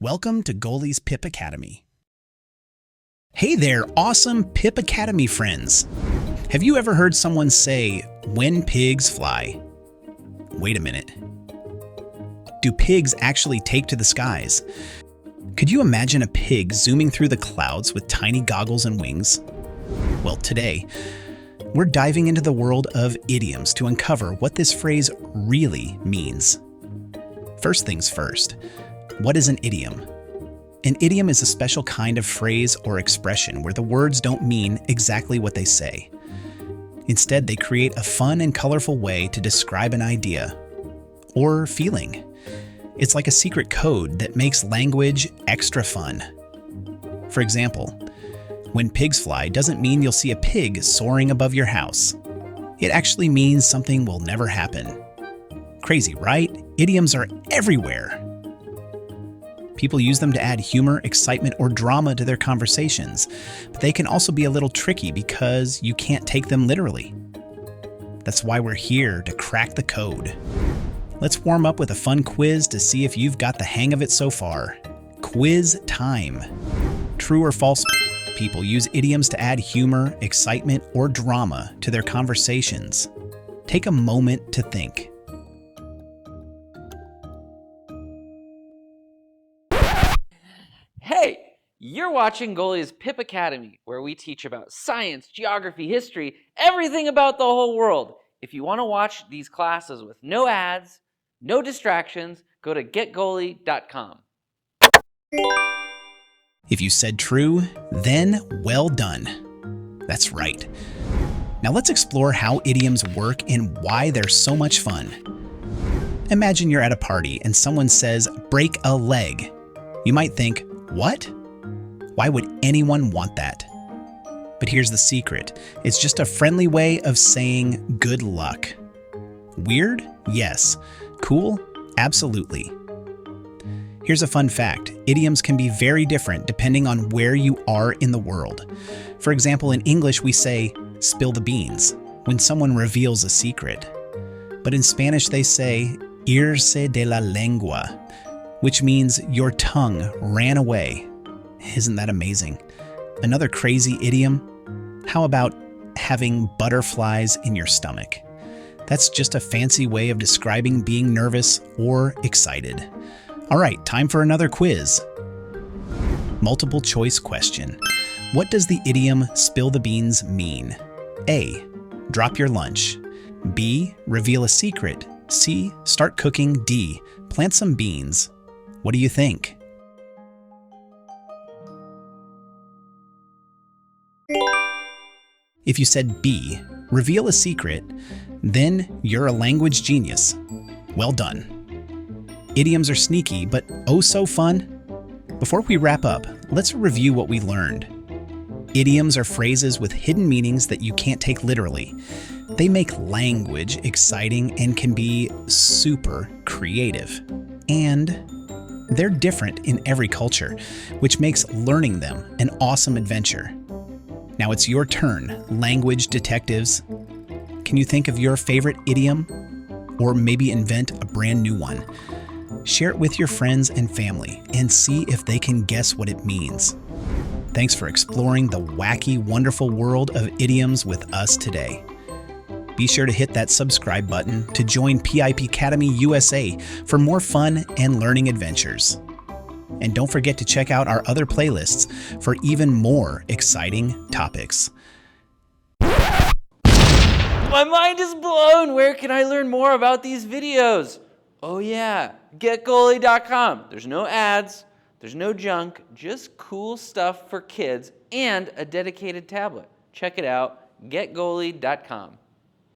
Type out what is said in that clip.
Welcome to Goalie's PIP Academy. Hey there, awesome PIP Academy friends. Have you ever heard someone say, "When pigs fly"? Wait a minute. Do pigs actually take to the skies? Could you imagine a pig zooming through the clouds with tiny goggles and wings? Well, today, we're diving into the world of idioms to uncover what this phrase really means. First things first, what is an idiom? An idiom is a special kind of phrase or expression where the words don't mean exactly what they say. Instead, they create a fun and colorful way to describe an idea or feeling. It's like a secret code that makes language extra fun. For example, "When pigs fly" doesn't mean you'll see a pig soaring above your house. It actually means something will never happen. Crazy, right? Idioms are everywhere. People use them to add humor, excitement, or drama to their conversations, but they can also be a little tricky because you can't take them literally. That's why we're here to crack the code. Let's warm up with a fun quiz to see if you've got the hang of it so far. Quiz time. True or false? People use idioms to add humor, excitement, or drama to their conversations. Take a moment to think. Hey, you're watching Goalie's PIP Academy, where we teach about science, geography, history, everything about the whole world. If you want to watch these classes with no ads, no distractions, go to getgoalie.com. If you said true, then well done. That's right. Now let's explore how idioms work and why they're so much fun. Imagine you're at a party and someone says, "break a leg." You might think, what? Why would anyone want that? But here's the secret. It's just a friendly way of saying good luck. Weird? Yes. Cool? Absolutely. Here's a fun fact. Idioms can be very different depending on where you are in the world. For example, in English we say, "spill the beans," when someone reveals a secret. But in Spanish they say, "irse de la lengua," which means your tongue ran away. Isn't that amazing? Another crazy idiom? How about having butterflies in your stomach? That's just a fancy way of describing being nervous or excited. All right, time for another quiz. Multiple choice question. What does the idiom "spill the beans" mean? A. Drop your lunch. B. Reveal a secret. C. Start cooking. D. Plant some beans. What do you think? If you said B, reveal a secret, then you're a language genius. Well done. Idioms are sneaky, but oh so fun. Before we wrap up, let's review what we learned. Idioms are phrases with hidden meanings that you can't take literally. They make language exciting and can be super creative. And they're different in every culture, which makes learning them an awesome adventure. Now it's your turn, language detectives. Can you think of your favorite idiom? Or maybe invent a brand new one. Share it with your friends and family and see if they can guess what it means. Thanks for exploring the wacky, wonderful world of idioms with us today. Be sure to hit that subscribe button to join PIP Academy USA for more fun and learning adventures. And don't forget to check out our other playlists for even more exciting topics. My mind is blown. Where can I learn more about these videos? Oh yeah, getgoalie.com. There's no ads, there's no junk, just cool stuff for kids and a dedicated tablet. Check it out, getgoalie.com.